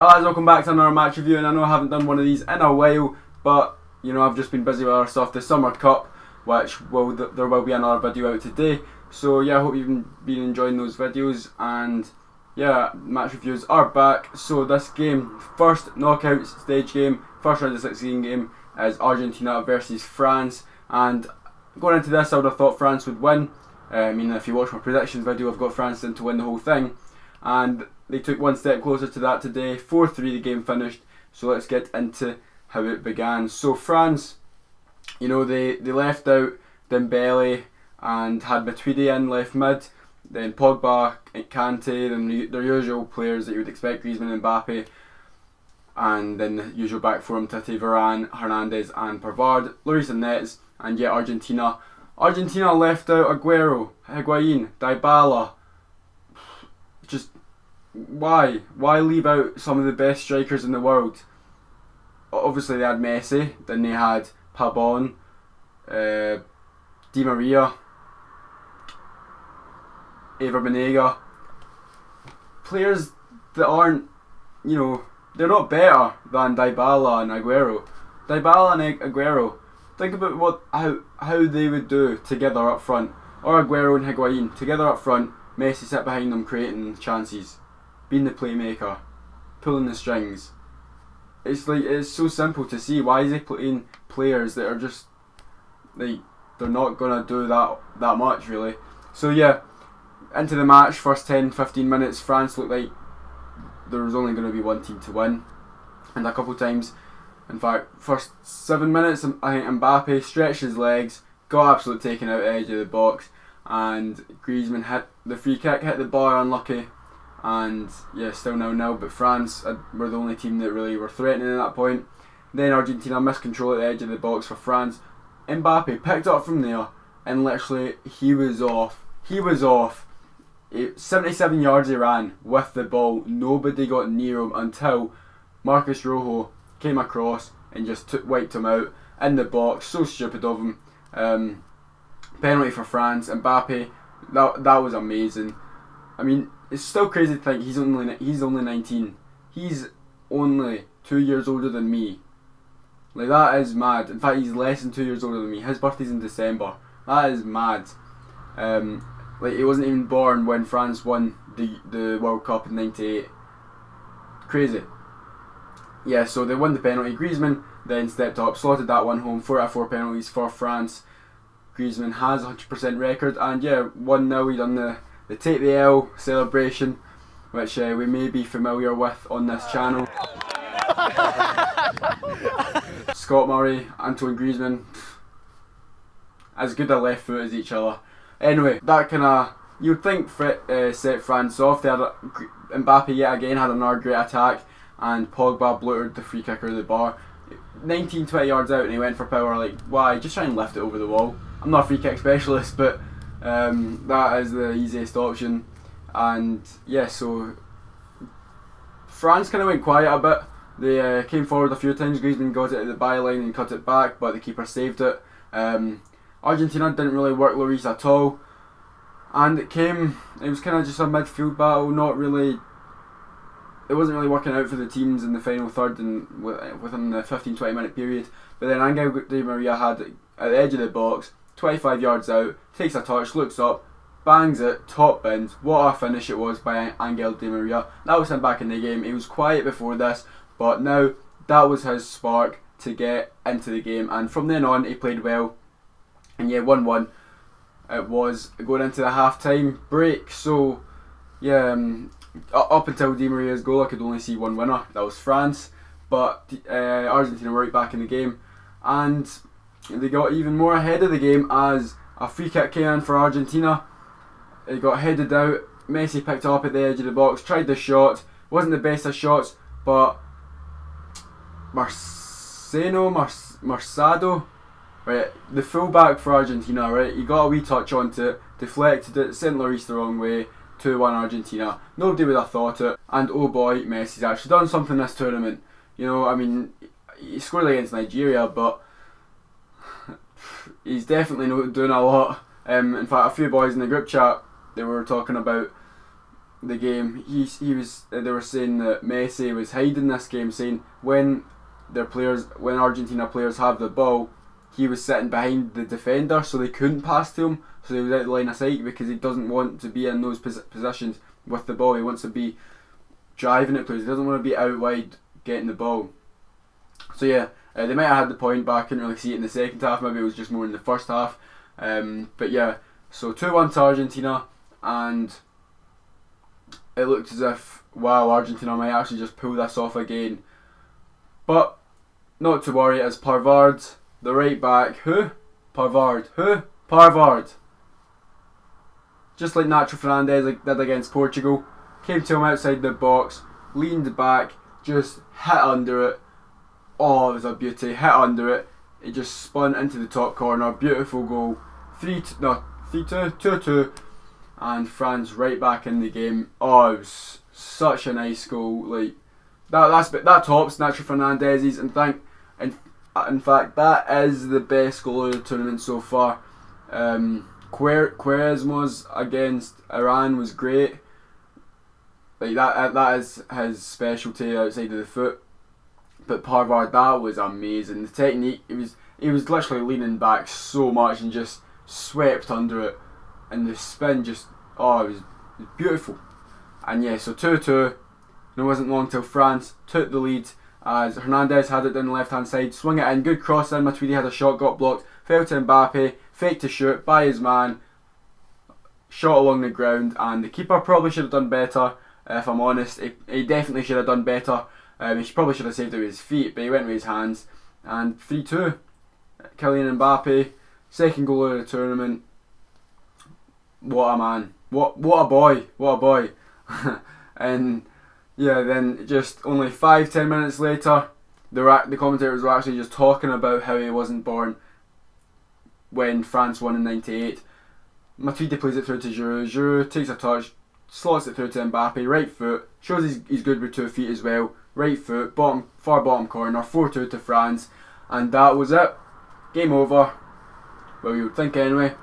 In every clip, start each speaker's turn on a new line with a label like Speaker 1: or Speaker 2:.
Speaker 1: Hello guys, welcome back to another match review, and I know I haven't done one of these in a while, but you know, I've just been busy with other stuff. The Summer Cup, which there will be another video out today, so yeah, I hope you've been enjoying those videos. And yeah, match reviews are back. So this game, first knockout stage game, first round of 16 game, is Argentina versus France. And going into this, I would have thought France would win. I mean, if you watch my predictions video, I've got France in to win the whole thing, and they took one step closer to that today. 4-3 the game finished. So let's get into how it began. So France, you know, they left out Dembele and had Matuidi in left mid, then Pogba, Kante, then their usual players that you would expect, Griezmann and MBAPPE, and then the usual back four, Tite, Varane, Hernandez and Pavard, Lloris and Nets. And yet Argentina left out Aguero, Higuain, Dybala. Just why leave out some of the best strikers in the world? Obviously they had Messi, then they had Pabon, Di Maria, Eva Banega. Players that aren't, you know, they're not better than Dybala and Aguero. Dybala and Aguero, think about how they would do together up front, or Aguero and Higuain together up front. Messi sit behind them creating chances, being the playmaker, pulling the strings. It's like, it's so simple to see. Why is he playing players that are just like, they're not gonna do that much really? So yeah, into the match, first 10-15 minutes, France looked like there was only going to be one team to win, and a couple times, in fact, first 7 minutes, I think MBAPPE stretched his legs, got absolutely taken out edge of the box, and Griezmann hit the free kick, hit the bar, unlucky, and yeah, still 0-0. But France were the only team that really were threatening at that point. Then Argentina missed control at the edge of the box for France. MBAPPE picked up from there, and literally he was off. 77 yards he ran with the ball. Nobody got near him until Marcus Rojo came across and just wiped him out in the box. So stupid of him. Penalty for France. MBAPPE, that was amazing. I mean, it's still crazy to think he's only 19. He's only 2 years older than me. Like, that is mad. In fact, he's less than 2 years older than me. His birthday's in December. That is mad. Like, he wasn't even born when France won the World Cup in '98. Crazy. Yeah, so they won the penalty. Griezmann then stepped up, slotted that one home. 4 out of 4 penalties for France. Griezmann has a 100% record, and yeah, 1-0. He done the take the L celebration, which we may be familiar with on this channel. Scott Murray, Antoine Griezmann, as good a left foot as each other. Anyway, that kind of, you'd think set France off. They had MBAPPE yet again had another great attack, and Pogba blundered the free kicker of the bar. 19-20 yards out, and he went for power. Like, why? Just try and lift it over the wall. I'm not a free kick specialist, but that is the easiest option. And yeah, so France kind of went quiet a bit. They came forward a few times. Griezmann got it at the byline and cut it back, but the keeper saved it. Argentina didn't really work Lloris at all, and it was kind of just a midfield battle. It wasn't really working out for the teams in the final third and within the 15-20 minute period. But then Angel Di Maria had it at the edge of the box, 25 yards out, takes a touch, looks up, bangs it, top bins. What a finish it was by Angel Di Maria. That was him back in the game. He was quiet before this, but now that was his spark to get into the game, and from then on he played well. And yeah, 1-1 it was going into the half-time break. So yeah, up until Di Maria's goal I could only see one winner, that was France. But Argentina were right back in the game, and they got even more ahead of the game as a free kick came in for Argentina. It got headed out, Messi picked it up at the edge of the box, tried the shot, wasn't the best of shots, but Marcado, right, the fullback for Argentina, right, he got a wee touch onto it, deflected it, sent Lloris the wrong way. 2-1 Argentina. Nobody would have thought it, and oh boy, Messi's actually done something this tournament. You know, I mean, he scored against Nigeria, but he's definitely not doing a lot. In fact, a few boys in the group chat, they were talking about the game, he was. They were saying that Messi was hiding this game, saying when Argentina players have the ball, he was sitting behind the defender, so they couldn't pass to him. So he was out the line of sight because he doesn't want to be in those positions with the ball. He wants to be driving it, players. He doesn't want to be out wide getting the ball. So yeah, they might have had the point, but I couldn't really see it in the second half. Maybe it was just more in the first half. But yeah, so 2-1 to Argentina, and it looked as if, wow, Argentina might actually just pull this off again. But not to worry, as Pavard, the right back, Pavard. Just like Nacho Fernandez did against Portugal, came to him outside the box, leaned back, just hit under it. Oh, it was a beauty, hit under it. It just spun into the top corner, beautiful goal. 2-2, and France right back in the game. Oh, it was such a nice goal. Like that tops Nacho Fernandez's, and in fact that is the best goal of the tournament so far. Quaresma's against Iran was great. Like that is his specialty outside of the foot. But Pavard, that was amazing. The technique, he was literally leaning back so much and just swept under it, and the spin just, it was beautiful. And yeah, so 2-2, and it wasn't long till France took the lead as Hernandez had it down the left hand side, swung it in, good cross in, Matuidi had a shot, got blocked, fell to MBAPPE, fake to shoot by his man, shot along the ground, and the keeper probably should have done better, if I'm honest. He definitely should have done better. He probably should have saved it with his feet, but he went with his hands. And 3-2, Kylian Mbappe, second goal of the tournament. What a man! What a boy! And yeah, then just only 5-10 minutes later, the commentators were actually just talking about how he wasn't born when France won in '98. Matuidi plays it through to Giroud. Giroud takes a touch, slots it through to Mbappe, right foot, shows he's good with 2 feet as well. Right foot, far bottom corner, 4-2 to France, and that was it. Game over. Well, you would think anyway.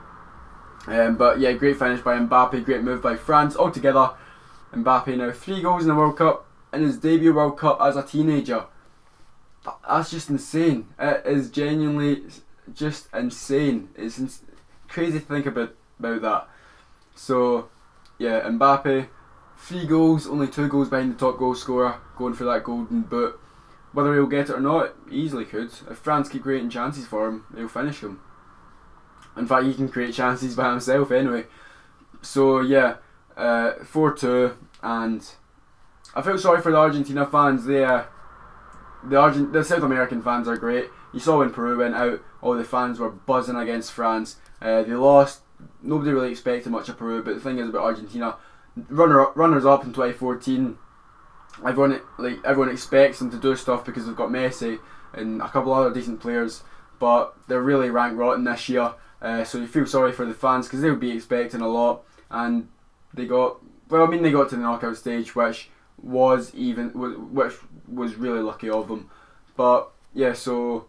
Speaker 1: But yeah, great finish by Mbappe, great move by France. Altogether, Mbappe now 3 goals in the World Cup in his debut World Cup as a teenager. That's just insane. It is genuinely just insane. It's crazy to think about that. So yeah, Mbappe, 3 goals, only 2 goals behind the top goal scorer, going for that golden boot. Whether he'll get it or not, he easily could. If France keep creating chances for him, they'll finish him. In fact, he can create chances by himself anyway. So yeah, 4-2, and I feel sorry for the Argentina fans. The South American fans are great. You saw when Peru went out, all the fans were buzzing against France. They lost. Nobody really expected much of Peru, but the thing is about Argentina, runners up in 2014. Everyone expects them to do stuff because they've got Messi and a couple other decent players, but they're really rank rotten this year. So you feel sorry for the fans because they would be expecting a lot, and they got to the knockout stage, which was really lucky of them. But yeah, so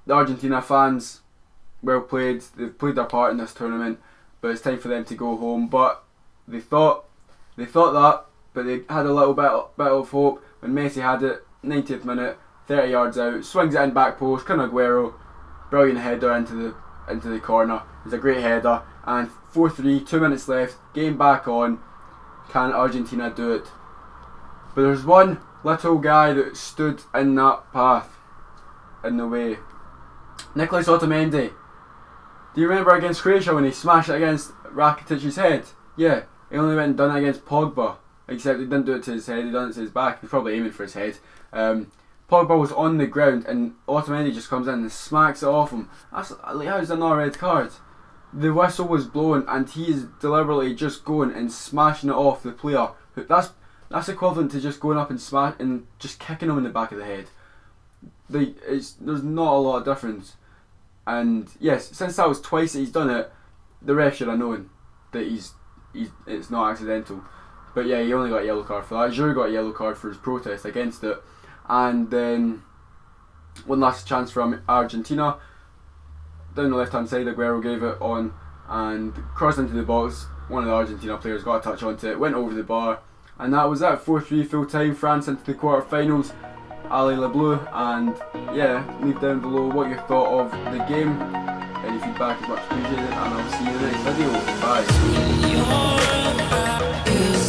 Speaker 1: the Argentina fans, well played. They've played their part in this tournament, but it's time for them to go home. But they thought that, but they had a little bit of hope when Messi had it, 90th minute, 30 yards out, swings it in back post, Kun Aguero, brilliant header into the corner. It's a great header, and 4-3, 2 minutes left, game back on. Can Argentina do it? But there's one little guy that stood in that path, in the way. Nicolas Otamendi. Do you remember against Croatia when he smashed it against Rakitic's head? Yeah, he only went and done it against Pogba, except he didn't do it to his head, he done it to his back. He was probably aiming for his head. Pogba was on the ground and Otamendi just comes in and smacks it off him. That's like, how is that not a red card? The whistle was blown and he is deliberately just going and smashing it off the player. That's equivalent to just going up and just kicking him in the back of the head. There's not a lot of difference. And yes, since that was twice that he's done it, the ref should have known that it's not accidental. But yeah, he only got a yellow card for that. Giroud got a yellow card for his protest against it. And then one last chance from Argentina. Down the left hand side, Aguero gave it on and crossed into the box. one of the Argentina players got a touch onto it, went over the bar, and that was that. 4-3 full time, France into the quarterfinals. Ali LeBleu, and yeah, leave down below what you thought of the game. Any feedback is much appreciated, and I'll see you in the next video. Bye.